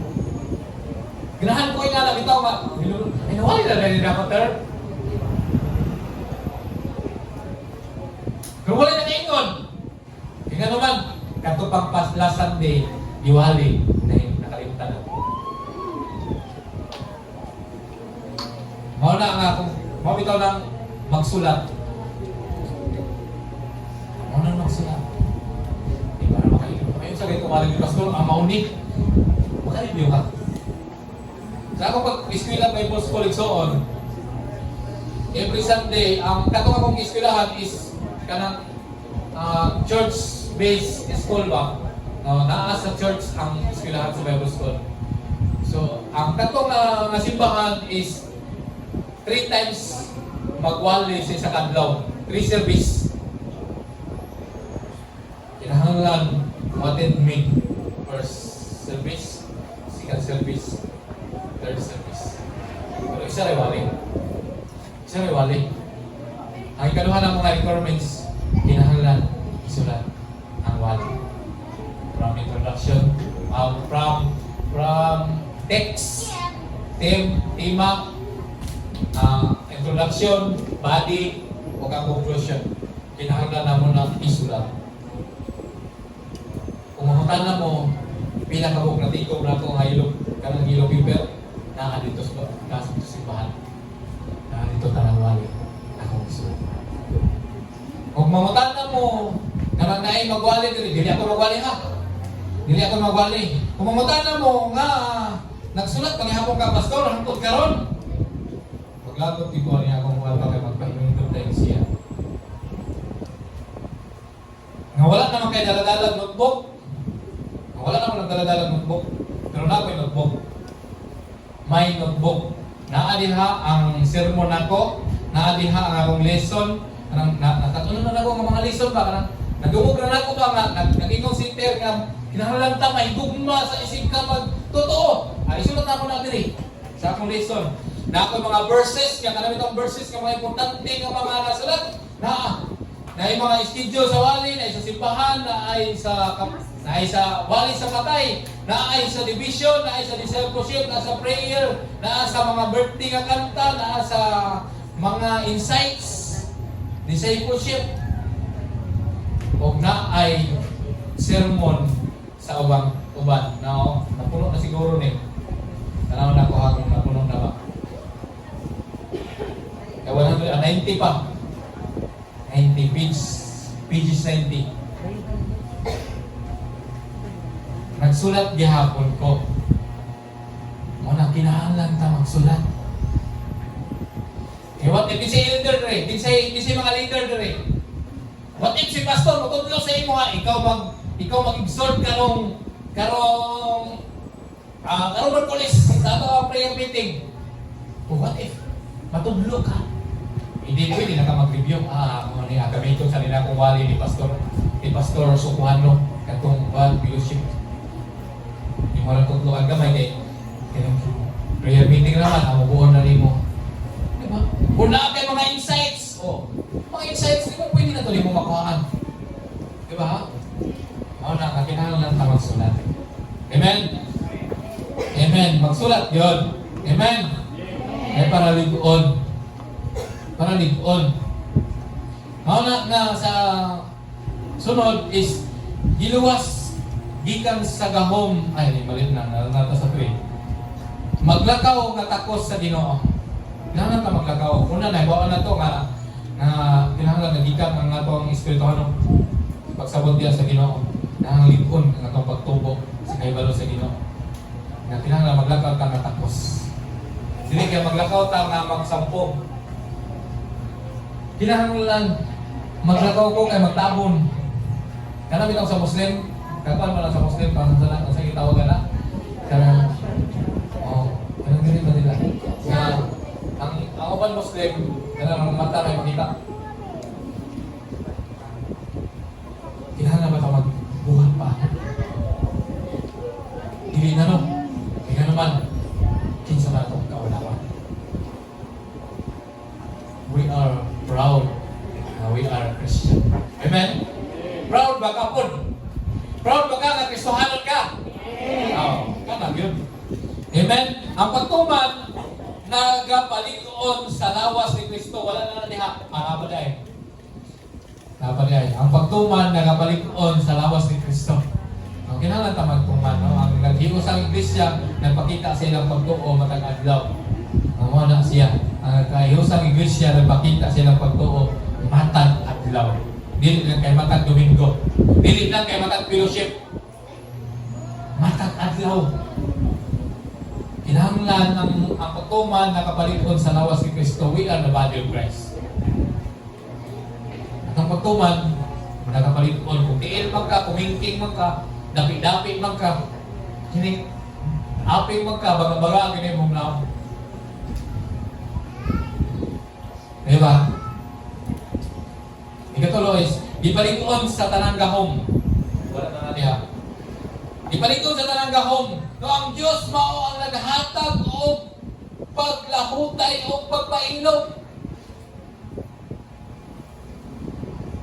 S1: Ganahan ko yung alam, ito, inuwali na rin na Pastor. Kung wala na kaingon, tingnan naman, kanto pang last Sunday, iwali, nakalimutan na. Mauna nga kung bitaw lang magsulat. Mauna magsulat. Di ba na makayo? Kung sa ganito maling pastor, ang mauni. Makaribyo ka. Sa ako pag eskwela Bible School so on, every Sunday, ang katong akong eskwelahan is kanang church-based school ba? Naa sa church ang eskwelahan sa Bible School. So, ang katong nga simbahan is 3 times magwali sa isang adlaw. 3 service. Kinahanglan attend me. First service, second service, third service. Pero isa rin wali. Isa rin wali. Ang ikaduhan ng mga requirements, kinahanglan isulat ang wali. From introduction, from text, tema, introduction, body, o conclusion. Kinahanglan na mo na isulat. Kung mamutan na mo, pinakabog na tikom na itong kanang yellow paper, na dito sa simbahan. Na dito tarawali. Akong isulat. Kung mamutan na mo, kanang naay magwali, dili ako magwali ha. Dili ako magwali. Kung mamutan na mo, nga, nagsulat, paghihapon ka, pastor, hangtod karon. Paglagot, ito niya akong wala kay magpahimindog dahil siya. Nga wala naman kayo daladalag notebook. Nga wala naman nagdaladalag notebook. Pero na ako'y notebook. May notebook. Naadiha ang sermon ako. Naadiha ang akong lesson. Nakatunan na ako ang mga lesson ba? Nagumog na ako ba? Nag-ingong sinter nga. Kinahanglan ta may gugma sa isip ka totoo. Isulat na ako natin eh. Sa akong lesson. Na ako mga verses, kaya kanami itong verses, kaya mga importante nga mga nasulat. Na ay mga schedule sa wali, na ay sa simbahan, na ay sa wali sa patay, na ay sa division, na ay sa discipleship, na sa prayer, na sa mga birthday nga kanta, na sa mga insights, discipleship, o na ay sermon sa uban. Napuno na siguro ni. Tanaw na ko akong napuno na ba? Kaya 190 pa. 90 pages 90. Nagsulat gihapon ko. Muna kinahanglan ta magsulat. Eh, what if si elder dre? Kasi mga leader dre. What if si pastor matudlo sa imo ha? Ikaw mag-exhort karong police sa ato ang prayer meeting. What if matudlo ka? Hindi pwede na ka mag-review. Gamitin sa nila kung wali ni Pastor Sukuhano katong fellowship. Hindi mo lang tutluan gamay kay prayer meeting naman, amubuhan na rin mo. Diba? Kung na kayo mga insights, mga insights, di mo pwede na ito rin mo makuhaan. Diba? Kinahanglan ta magsulat. Amen? Amen. Magsulat yun. Amen? Ay para ligon. Para ligon. Na sa sunod is giluwas gikan sa gahom. Ay, malit na. Nalata sa 3. Maglakaw nga takos sa Ginoo. Kinahanglan ta maglakaw. Una na, ibawa na to nga kinahanglan na gikan ang atong espirituhano. Pagsabot diya sa Ginoo. Nang ligon ang atong pagtubo sa kahibalo sa Ginoo. Na kinahanglan maglakaw ta nga takos. Dili kay maglakaw ta nga magsampo. Kinahanglan maglakaw ko kay magtabon. Kana bitaw sa Muslim, kapal man sa Muslim para sa lang sa gitawag na. Kana kanang dili ba nila? Nga ang uban Muslim, kana ang mata kay makita. Kinahanglan ba ta magbuhat pa? Dili na no. Kaya naman kinsa man atong kaulawan. We are proud na we are Christian. Amen? Proud ba ka po? Proud ba ka na Kristohanon ka? Kanang yun. Amen? Ang pagtuman nagapalingon sa lawas ni Kristo, wala na diha. Napaday. Ang pagtuman nagapalingon sa lawas ni Kristo. Kinahanglan ta magtuman. Ang naghigo sa iglesia, nagpakita sa ilang pagtuo matag adlaw. Amo na siya. Ang naghigo sa iglesia, nagpakita sa ilang pagtuo matag adlaw. Dili lang kay matag Domingo. Dili lang kay matag fellowship. adlaw. Kinahanglan ang pagtuman nakapalikon sa lawas ni Kristo. We are the body of Christ. At ang pagtuman nakapalikon. Kung tiil man ka, kumingking man ka, dapi-dapi man ka, aping man ka, baga-baga, ganyan mong lang. Diba? Ikatulo is, ipalikon sa tanang gahom. Wala na niya. Ipalikon sa tanang gahom. No, ang Diyos mao ang naghatag o paglahutay o pagpailog.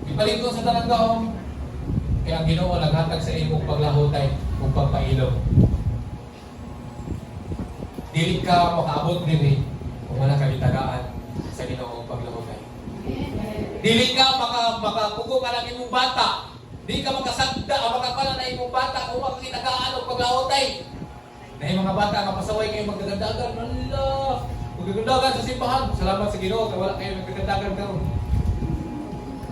S1: Ipalikon sa tanang gahom. Kaya ang Ginoo naghatag sa imong paglahutay o pagpailog. Dili ka makaabot diri kung wala ka itagaan sa Ginoo paglahutay. Dili ka makapugo ka ng imong bata. Dili ka makasagda, makapala na imong bata kung wala ka itagaan o paglahutay. Na yung mga bata mapasaway kayo magdagandagan. Allah! Magdagandagan sa simbahan. Salamat sa Ginoo kaya wala kayo magdagandagan karon.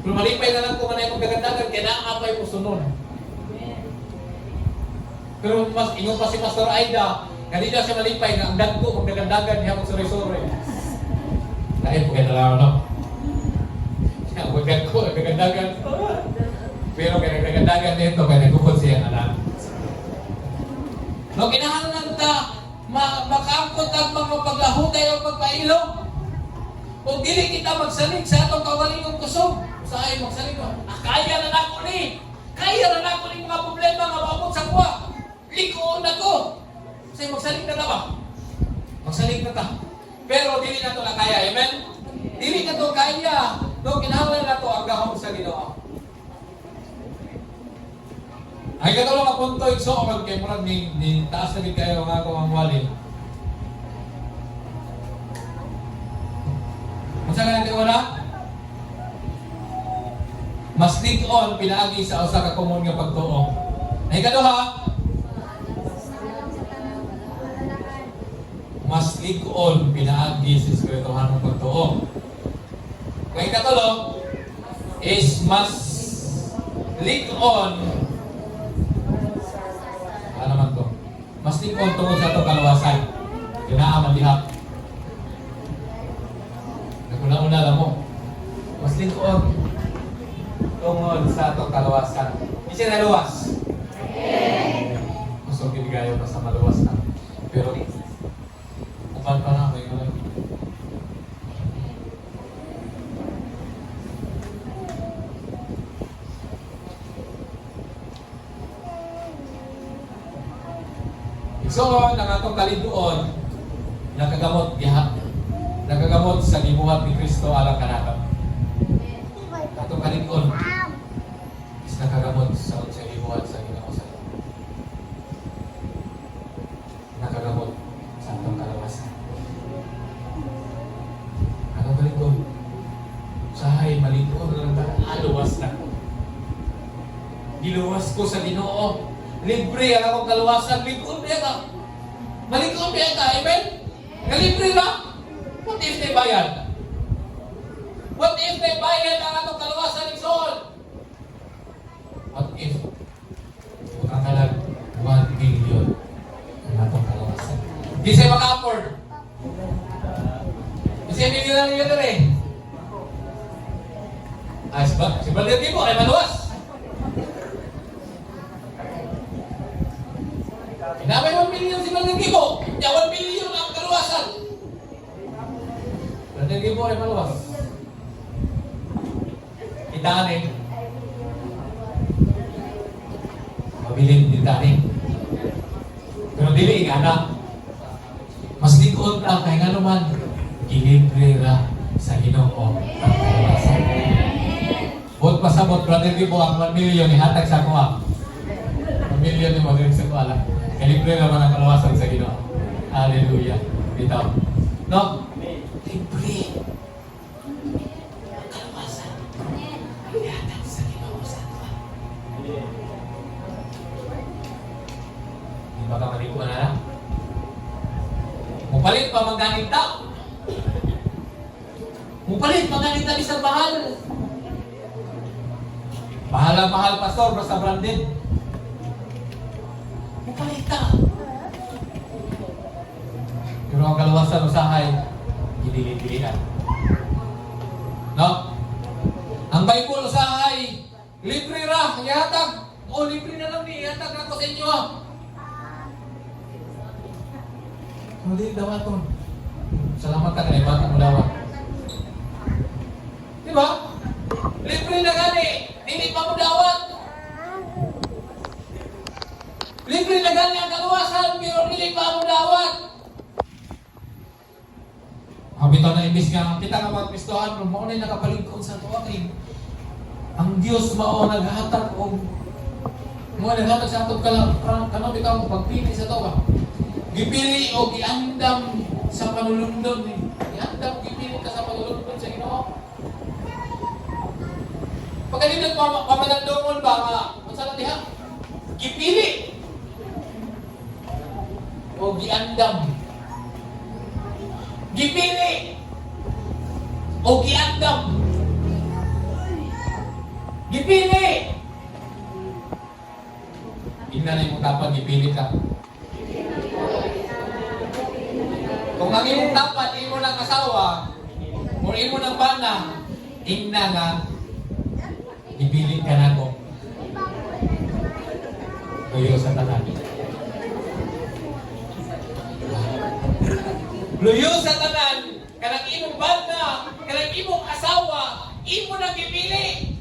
S1: Pero malipay na lang kung ano yung magdagandagan, kaya naapay mo sunod. Pero mas ingon pa si Pastor Aida, kanina siya malipay na ang dagko magdagandagan niya magsuri-suri. Dahil po kaya lang, no? Siya, wagad ko, nagdagandagan. Pero kaya nagdagandagan nito, kaya nagkukod siya anak. No, kinahanglan ka makaangkot ang mga paglahutay o pagpailog. Kung dili kita magsalig sa atong kawalingong kusog, usahay magsalig ko, kaya na nako ni! Kaya na nako ni mga problema nga maabot sa kuwa! Likoon na ko! Usahay magsalig na ba? Magsalig na ta. Pero dili na to na kaya, amen? Dili na to kaya. No, kinahanglan na to ang gahom sa Ginoo. Ay katulong ang punto ikso o kay murag ni taas na kayo nga ako ang wali. Unsa ka natin wala? Mas lig-on pinaagi sa usa ka komon nga pagtuo. Ay kaduha, mas lig-on pinaagi sa espirituhanong pagtuo. Kay katulo is mas lig-on naman to. Mas lig-on tungod sa itong kalawasan. Kinaaman dihap. Naguna-una lang mo. Mas lig-on tungod sa itong kalawasan. Hindi siya naluwas. Gusto kinigayo pa sa maluwas na. Pero, upan pa na. May gano'n. So, ang atong kaliduon, nakagamot sa gibuhat ni Kristo alang kanato. Atong kaliduon is nakagamot sa gibuhat sa Ginoo sa nakagamot sa atong kalawasan. Atong kaliduon, sahay malituon lang ta, aluwas na ko. Giluwas ko sa Ginoo. Libre ang akong kaluwasan. Libre ka. Malikon ba ka? Amen? Libre na? What if they bayad? What if they bayad ang atong kaluwasan ng soul? What if makakalag 1 billion ang atong kaluwasan? Di siya maka-afford. Di siya billion lang yun rin. Ah, si Balder Tipo ay maluwas. Namay 1 million si Balder Tipo. Kaya 1 million ang kaluwasan. Balder Tipo ay maluwas. Itanin. Mabilin itanin. Pero dili ingana. Mas likod ang kaya nga naman. Ilibre ra sa Ginoo ang kaluwasan. Bot pasabot, Brother Tipo, ang 1 million ihatag sa kuha. 1 million yung magaling sa kuha lang. Libre naman ang kaluwasan sa Ginoo. Hallelujah. Bitaw. No? Libre. Ang kaluwasan. Ang ihatag sa Ginoo sa kuha. Di ba ka malikuan na lang? Mupalit pa magaling tao. Mupalit magaling tao isang mahal. Mahal, pastor, basta branded. Mupalita. Pero ang kalawasan usahay, gidili-dilian. No? Ang Bible usahay, libre ra, ihatag. O, libre na lang ni, ihatag na ko sa inyo ha. Hindi dawaton. Salamat ka kanay bata mo dawat. Diba? Libre na gani, hindi pa mo dawat. Libre na gani ang kaluwasan, pero hindi pa mo dawat. Habito na imbis nga, kita nga magpistohan, mo na nakapaligkod sa tuwa kay ang Diyos mao naghatag og mo naghatag sa atong kanang bitaw pagpili sa tuwa. Gipili o giandam sa panulundon ni. Giandam gipili ka sa panulundon sa Ginoo. Pagkadito pamanandungon ba nga unsa na diha? Gipili o giandam. Gipili o giandam. Gipili. Tingnan na yung dapat gipili ka. Kung ang imong dapat, imo ng asawa, o imo ng bana, tingnan nga, ipilit ka na ko. Luyo sa tanan. Luyo sa tanan, kanang imong bana, kanang imong asawa, imo nang ipili.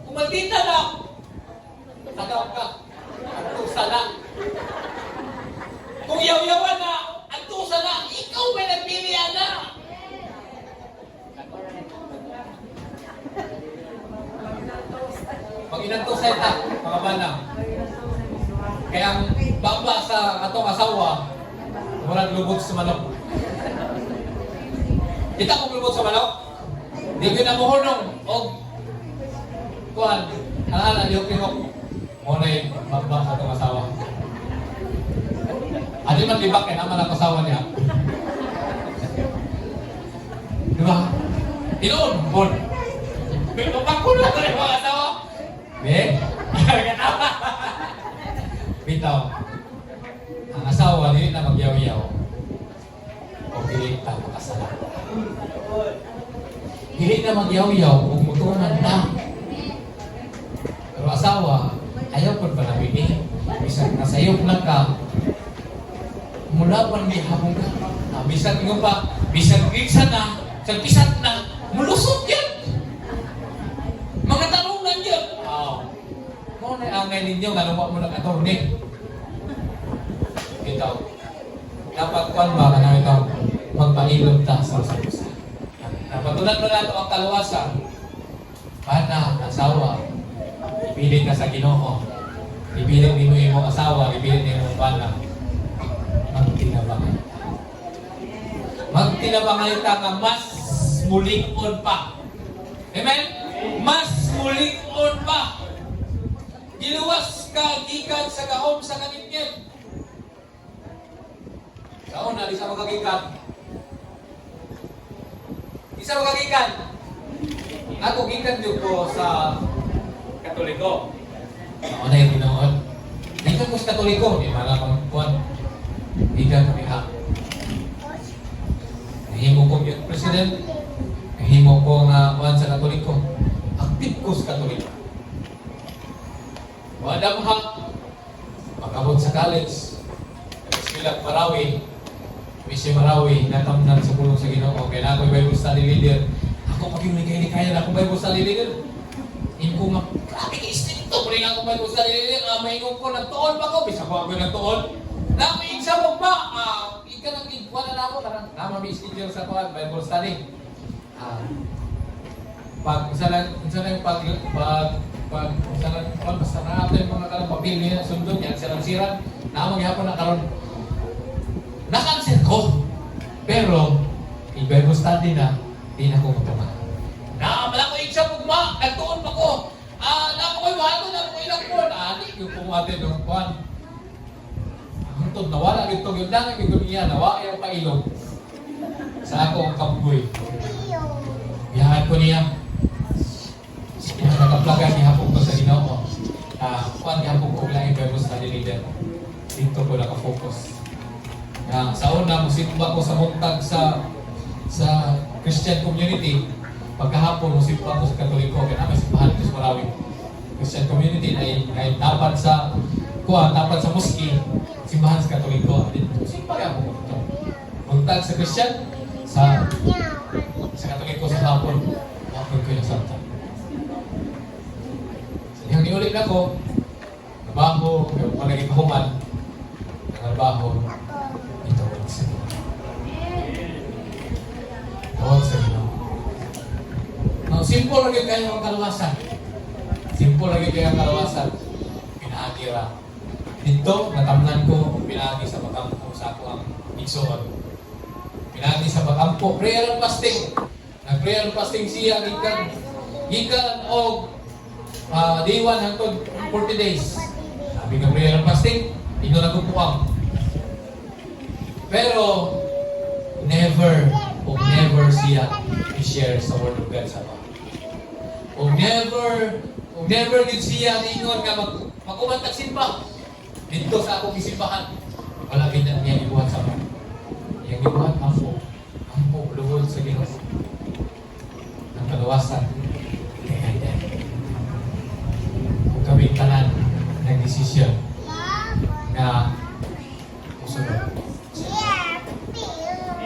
S1: Kung magtita na, sagaw ka, at sana. Kung yaw-yawan na, antusa na, ikaw may nagpilihan na. Pag inantusa ita, mga bana, kaya ang baba sa atong asawa, walang lubot sa manok. Kita kong lubot sa manok, di ko na muhunong, o kuhan, ang liyok-liyok, muna yung baba sa atong asawa. Adi man libak kaya naman ang kasawa niya. Diba? Tinoon, bon. Pagpapakul na ito yung mga asawa. Be? Kaya bitaw. Ang asawa, hindi na magyaw-yaw. O pilit na makasala. Hindi na magyaw-yaw kung mutunan na. Pero asawa, ayaw po pa namin eh. Bisag nasayop lang ka, mula pa may habong ka. Bisag nga pa, bisag gigsa na, sa pisat na, mulusot yan. Mga tanungan yan. Mo na angay ninyo, naluwa mo ng attorney. Ito. Dapat kwan ba ka na ito, magpailog ta sa usapusa. Napatunan mo na ito ang kaluwasan. Bana, asawa, ipilit ka sa Ginoo. Ipilit mo yung asawa, ipilit mo yung bana. Magtinabangan. Magtinabangan ka nga mas mulig-on pa. Amen? Mas mulig-on pa. Giluwas ka, gikan sa gahom sa kanipin. Sa una, di sa magagikan. Di sa magagikan. Ako gikan dito ko sa Katoliko. Ano yung ginoon? Gikan ko sa Katoliko. Di mga pangkuhan. Ikan kamiha. Nahimo ko yung president, nahimo ko nga kuhan sa Katoliko. Aktif ko sa Katoliko. Wadam ha, makabot sa college, nag-eskwela Marawi, Misi Marawi, natamnan sa pulong sa Ginoo. Kaya na ako'y Bible study leader. Ako pag yung likay-likaya na akong Bible study leader. Hindi ko grabe ka istinto. Kung akong Bible study leader, maingong ko, nagtuon pa ko. Bisa ko ako nagtuon. Nami sa mo ba? Ika nang igwa na ako. Nama may schedule sa Bible study. Pag isa lang basta na ito yung mga kalang papil niya, sundot niya, siran-siran, na maghihapon na karon. Nakansel ko. Pero, i-Bible study na, di na ko matama. Naamala ko isa pugma, nagtuon pa ko. Na ko'y wato, na ko'y lakon. Di yung pumatin ng kuhan. Hantod, nawala ito, yung dangag ito niya, nawa yung pailog. Sa ako ang kamboy. Biyahan ko niya. Nakaplagan niya hapong ko sa Ginoo. Kuhan niya hapong ko lang yung Bible study leader. Dito ko nakafocus. Sa una, musimba ko sa muntag sa Christian community. Pagkahapon, musimba ko sa Katoliko. Kaya namin simbahan ko sa maraming Christian community na dapat sa dapat sa mosque, simbahan sa Katoliko. Simba kaya ako ito. Muntag sa Christian, sa Katoliko sa hapon, wakil ko yung santa. Yung niulit na ko, nabaho, yung palagi pahuman, nabaho, ito ang Ginoo. Tawag sa Ginoo. Simple lagi kayo ang kaluwasan. Simple lagi kayo ang kaluwasan. Pinaakira. Dito, natamnan ko, pinagi sa bakampo sa ako ang igsoon. Pinagi sa bakampo, prayer and fasting. Nag-prayer and fasting siya, gikan og day 1 hangtod 40 days. Sabi ka prayer and fasting, ino nagpupuang. Pero, never siya i-share sa Word of God sa mga. Never gid siya ningon nga mag-umantag simba. Dito sa akong isimbahan. Wala gid niya ibuhat sa mga. Yang ibuhat ampo luhod sa Ginoo. Ang kaluwasan. Kung kami tanan nagdesisyon na musunod.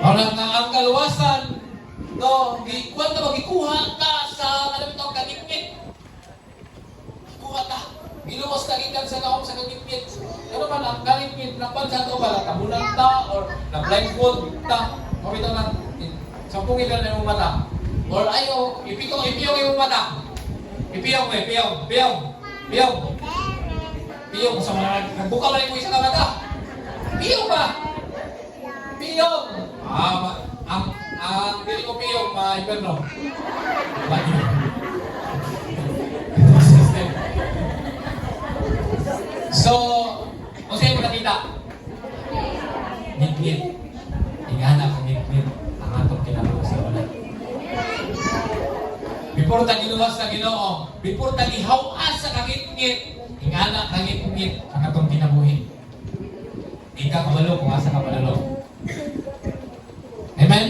S1: Ang kaluwasan, no, gikuha ka, magikuha ka sa, alam ito, kagitmit. Gikuha ka. Giluwas ka gikan sa naong sa kagitmit. Ano man ang kagitmit, napansa ito ba, nakabunan ta, or na-blindfold ta, o ito na, sampungin ka na yung mata. Or ayo, ipiyong yung mata. Ipiyong sa mga, nagbuka ba rin mo isa ka mata? Piyong ba? Piyong! Ang pili ko piyong, ma-inferno. So, kung sa'yo mo nakita? Ngit-ngit. Ingana kang ngit-ngit. Ang atong kinabuhi sa wala. Before ta giluwas sa Ginoo, before ta gihawas sa kangit-ngit, ingana kang ngit-ngit ang atong kinabuhi. Di ka kabalo kung asa ka palalo. Amen?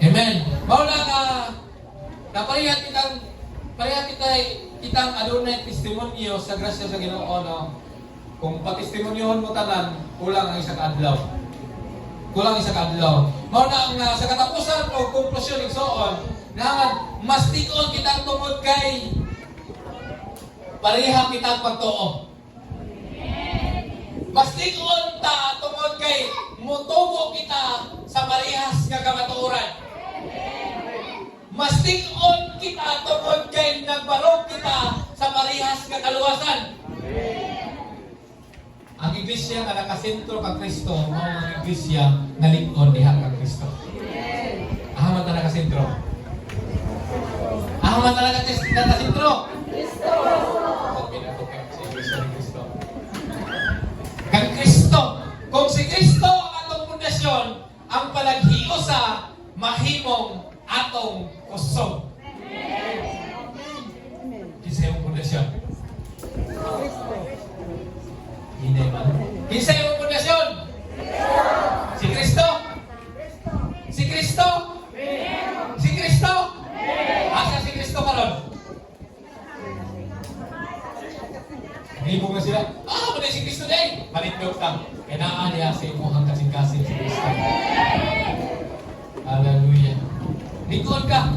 S1: Amen. Maula ka, naparihat kitang adunay testimonyo sa grasya sa Ginoo, no? Kung patestimonyohon mo tanan, kulang ang isang adlaw. Mauna ang sa katapusan o konklusyon ng soon, na mas tikon kitang tungod kay pareha kitang pagtuo. Mas tikon ta tungod kay mutubo kita sa parehas nga kamatuoran. Mas tikon kita tungod kay nagbarog kita sa parehas nga kaluwasan. Ang iglesia nga nakasentro kang Kristo, mao ang iglesia nga lig-on diha kang Kristo. Ahaman ta nakasentro. Ahaman ta nakasentro. Kristo. Pinatukay sa iglesia ni Kristo. Kang Kristo, kung si Kristo ang atong pundasyon, ang palaghiyo sa mahimong atong kusog. Kinsa yung pundasyon? Hindi man. Kinsa yung pundasyon? Si Kristo? Si Kristo? Si Kristo? Asa si Kristo karon? Nilibog na sila. Muna si Kristo din. Palitbog ka. Kailangan niya sa imuhang kasing-kasing si Kristo. Hallelujah. Lituon ka.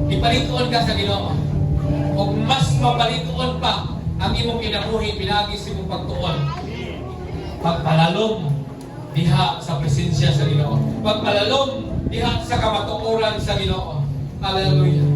S1: Ipalituon ka sa Ginoo. O mas mapalituon pa ang imong kinabuhi, pinagis imong pagtuon. Pagpalalom diha sa presensya sa Ginoo. Pagpalalom diha sa kamatuoran sa Ginoo. Hallelujah.